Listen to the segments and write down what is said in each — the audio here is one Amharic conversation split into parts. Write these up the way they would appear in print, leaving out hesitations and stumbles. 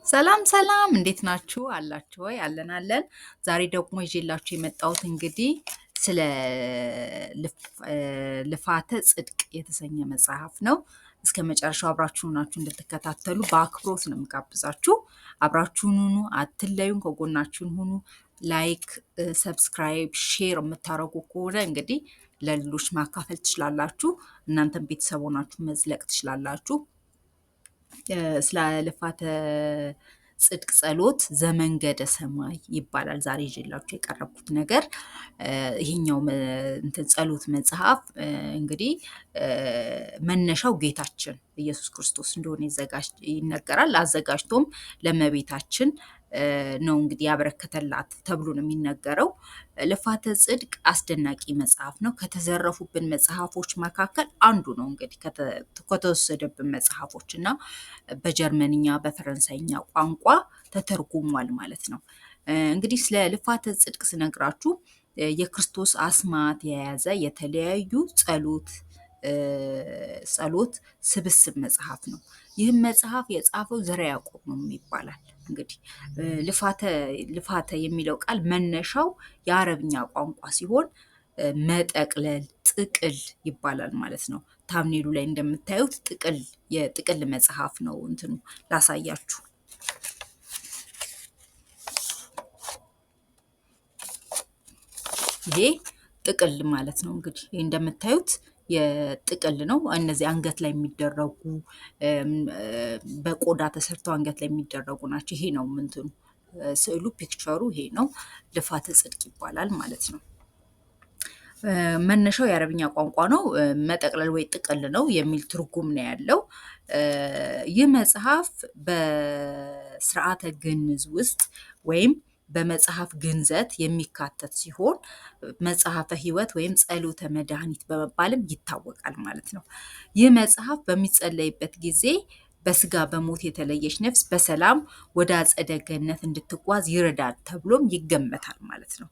ሰላም ሰላም፣ እንዴት ናችሁ? አላችሁ ወይ? አለን። ዛሬ ደግሞ ይዤላችሁ የመጣሁት እንግዲህ ስለ ልፋተ ጽድቅ የተሰኘ መጽሐፍ ነው። እስከ መጨረሻው አብራችሁ ናችሁ እንድትከታተሉ በአክብሮት ነው የምጋብዛችሁ። አብራችሁን ሁኑ፣ አትለዩን፣ ከጎናችሁን ሁኑ። ላይክ፣ ሰብስክራይብ፣ ሼር የምታደርጉ ከሆነ እንግዲህ ለሌሎች ማካፈል ትችላላችሁ። እናንተም ቤተሰብ ሆናችሁ መዝለቅ ትችላላችሁ። ስለ ልፋተ ጽድቅ ጸሎት ዘመንገደ ሰማይ ይባላል። ዛሬ ይዤላችሁ የቀረብኩት ነገር ይሄኛው ጸሎት መጽሐፍ እንግዲህ መነሻው ጌታችን ኢየሱስ ክርስቶስ እንደሆነ ይነገራል። አዘጋጅቶም ለእመቤታችን ነው እንግዲህ ያበረከተላት ተብሎ ነው የሚነገረው። ልፋተ ጽድቅ አስደናቂ መጽሐፍ ነው። ከተዘረፉብን መጽሐፎች መካከል አንዱ ነው። እንግዲህ ከተወሰደብን መጽሐፎች እና በጀርመንኛ በፈረንሳይኛ ቋንቋ ተተርጉሟል ማለት ነው። እንግዲህ ስለ ልፋተ ጽድቅ ስነግራችሁ የክርስቶስ አስማት የያዘ የተለያዩ ጸሎት ስብስብ መጽሐፍ ነው። ይህም መጽሐፍ የጻፈው ዘርዓ ያዕቆብ ነው ይባላል። እንግዲህ ልፋተ የሚለው ቃል መነሻው የአረብኛ ቋንቋ ሲሆን መጠቅለል፣ ጥቅል ይባላል ማለት ነው። ታምኔሉ ላይ እንደምታዩት የጥቅል መጽሐፍ ነው። ላሳያችሁ። ይሄ ጥቅል ማለት ነው። እንግዲህ እንደምታዩት የጥቅል ነው። እነዚህ አንገት ላይ የሚደረጉ በቆዳ ተሰርተው አንገት ላይ የሚደረጉ ናቸው። ይሄ ነው ስዕሉ፣ ፒክቸሩ ይሄ ነው። ልፋተ ጽድቅ ይባላል ማለት ነው። መነሻው የአረብኛ ቋንቋ ነው። መጠቅለል ወይ ጥቅል ነው የሚል ትርጉም ነው ያለው። ይህ መጽሐፍ በስርዓተ ግንዝ ውስጥ ወይም በመጽሐፍ ግንዘት የሚካተት ሲሆን መጽሐፈ ሕይወት ወይም ጸሎተ መድኃኒት በመባልም ይታወቃል ማለት ነው። ይህ መጽሐፍ በሚጸለይበት ጊዜ በስጋ በሞት የተለየች ነፍስ በሰላም ወደ አጸደ ገነት እንድትጓዝ ይረዳል ተብሎም ይገመታል ማለት ነው።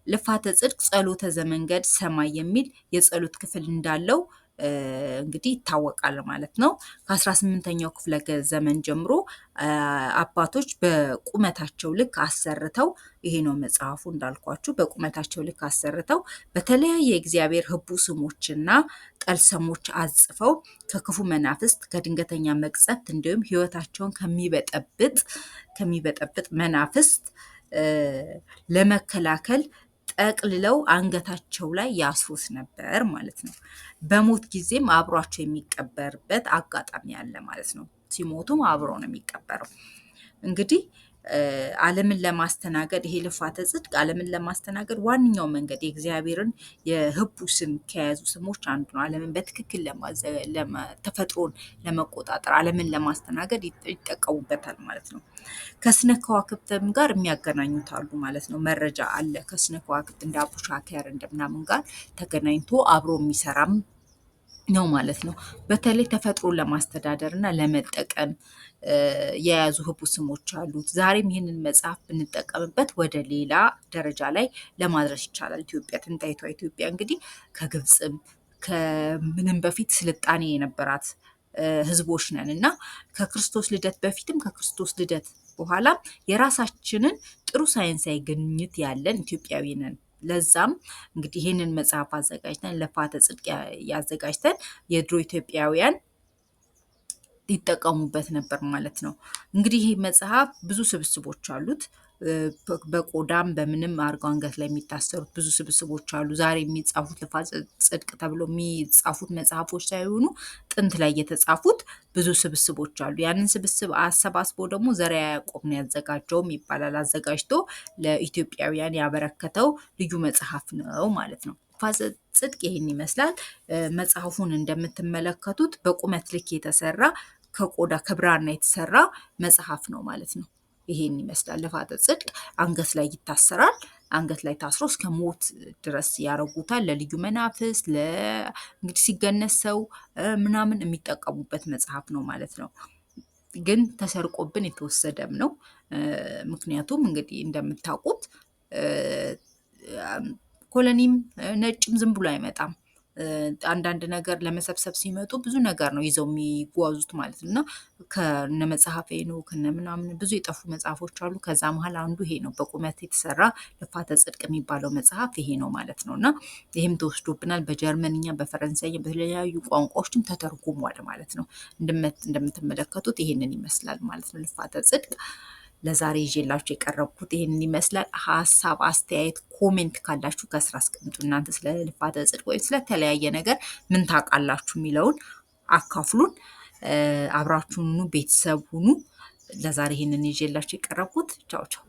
ልፋተ ጽድቅ ጸሎተ ዘመንገድ ሰማይ የሚል የጸሎት ክፍል እንዳለው እንግዲህ ይታወቃል ማለት ነው። ከ18ኛው ክፍለ ዘመን ጀምሮ አባቶች በቁመታቸው ልክ አሰርተው፣ ይሄ ነው መጽሐፉ እንዳልኳችሁ፣ በቁመታቸው ልክ አሰርተው በተለያየ የእግዚአብሔር ህቡ ስሞችና ጠልሰሞች አጽፈው ከክፉ መናፍስት ከድንገተኛ መቅሰፍት እንዲሁም ህይወታቸውን ከሚበጠብጥ መናፍስት ለመከላከል ጠቅልለው አንገታቸው ላይ ያስሩት ነበር ማለት ነው። በሞት ጊዜም አብሯቸው የሚቀበርበት አጋጣሚ አለ ማለት ነው። ሲሞቱም አብሮ ነው የሚቀበረው። እንግዲህ ዓለምን ለማስተናገድ ይሄ ልፋተ ጽድቅ ዓለምን ለማስተናገድ ዋነኛው መንገድ የእግዚአብሔርን የህቡ ስም ከያዙ ስሞች አንዱ ነው። ዓለምን በትክክል ተፈጥሮን ለመቆጣጠር ዓለምን ለማስተናገድ ይጠቀሙበታል ማለት ነው። ከስነ ከዋክብትም ጋር የሚያገናኙት አሉ ማለት ነው። መረጃ አለ ከስነ ከዋክብት እንደ አቡሻክር እንደምናምን ጋር ተገናኝቶ አብሮ የሚሰራም ነው ማለት ነው። በተለይ ተፈጥሮን ለማስተዳደር እና ለመጠቀም የያዙ ህቡ ስሞች አሉት። ዛሬም ይህንን መጽሐፍ ብንጠቀምበት ወደ ሌላ ደረጃ ላይ ለማድረስ ይቻላል። ጥንታዊቷ ኢትዮጵያ እንግዲህ ከግብፅም ከምንም በፊት ስልጣኔ የነበራት ህዝቦች ነን እና ከክርስቶስ ልደት በፊትም ከክርስቶስ ልደት በኋላ የራሳችንን ጥሩ ሳይንሳዊ ግኝት ያለን ኢትዮጵያዊ ነን። ለዛም እንግዲህ ይህንን መጽሐፍ አዘጋጅተን ልፋተ ጽድቅ ያዘጋጅተን የድሮ ኢትዮጵያውያን ይጠቀሙበት ነበር ማለት ነው። እንግዲህ ይህ መጽሐፍ ብዙ ስብስቦች አሉት። በቆዳም በምንም አድርገው አንገት ላይ የሚታሰሩት ብዙ ስብስቦች አሉ። ዛሬ የሚጻፉት ልፋተ ጽድቅ ተብሎ የሚጻፉት መጽሐፎች ሳይሆኑ ጥንት ላይ የተጻፉት ብዙ ስብስቦች አሉ። ያንን ስብስብ አሰባስቦ ደግሞ ዘርዓ ያዕቆብ ነው ያዘጋጀውም ይባላል። አዘጋጅቶ ለኢትዮጵያውያን ያበረከተው ልዩ መጽሐፍ ነው ማለት ነው። ልፋተ ጽድቅ ይህን ይመስላል። መጽሐፉን እንደምትመለከቱት በቁመት ልክ የተሰራ ከቆዳ ከብራና የተሰራ መጽሐፍ ነው ማለት ነው። ይሄን ይመስላል ልፋተ ጽድቅ። አንገት ላይ ይታሰራል። አንገት ላይ ታስሮ እስከ ሞት ድረስ ያረጉታል። ለልዩ መናፍስት እንግዲህ ሲገነዝ ሰው ምናምን የሚጠቀሙበት መጽሐፍ ነው ማለት ነው። ግን ተሰርቆብን የተወሰደም ነው። ምክንያቱም እንግዲህ እንደምታውቁት ኮሎኒም ነጭም ዝም ብሎ አይመጣም። አንዳንድ ነገር ለመሰብሰብ ሲመጡ ብዙ ነገር ነው ይዘው የሚጓዙት ማለት ነው። እና ከነ መጽሐፈ ሄኖክ ከነ ምናምን ብዙ የጠፉ መጽሐፎች አሉ። ከዛ መሀል አንዱ ይሄ ነው። በቁመት የተሰራ ልፋተ ጽድቅ የሚባለው መጽሐፍ ይሄ ነው ማለት ነው። እና ይህም ተወስዶብናል። በጀርመንኛ፣ በፈረንሳይኛ፣ በተለያዩ ቋንቋዎችም ተተርጉሟል ማለት ነው። እንደምትመለከቱት ይሄንን ይመስላል ማለት ነው ልፋተ ጽድቅ። ለዛሬ ይዤላችሁ የቀረብኩት ይሄንን ይመስላል። ሀሳብ፣ አስተያየት፣ ኮሜንት ካላችሁ ከስራ አስቀምጡ። እናንተ ስለ ልፋተ ጽድቅ ወይም ስለተለያየ ነገር ምን ታውቃላችሁ የሚለውን አካፍሉን። አብራችሁኑ ቤተሰብ ሁኑ። ለዛሬ ይሄንን ይዤላችሁ የቀረብኩት። ቻው ቻው።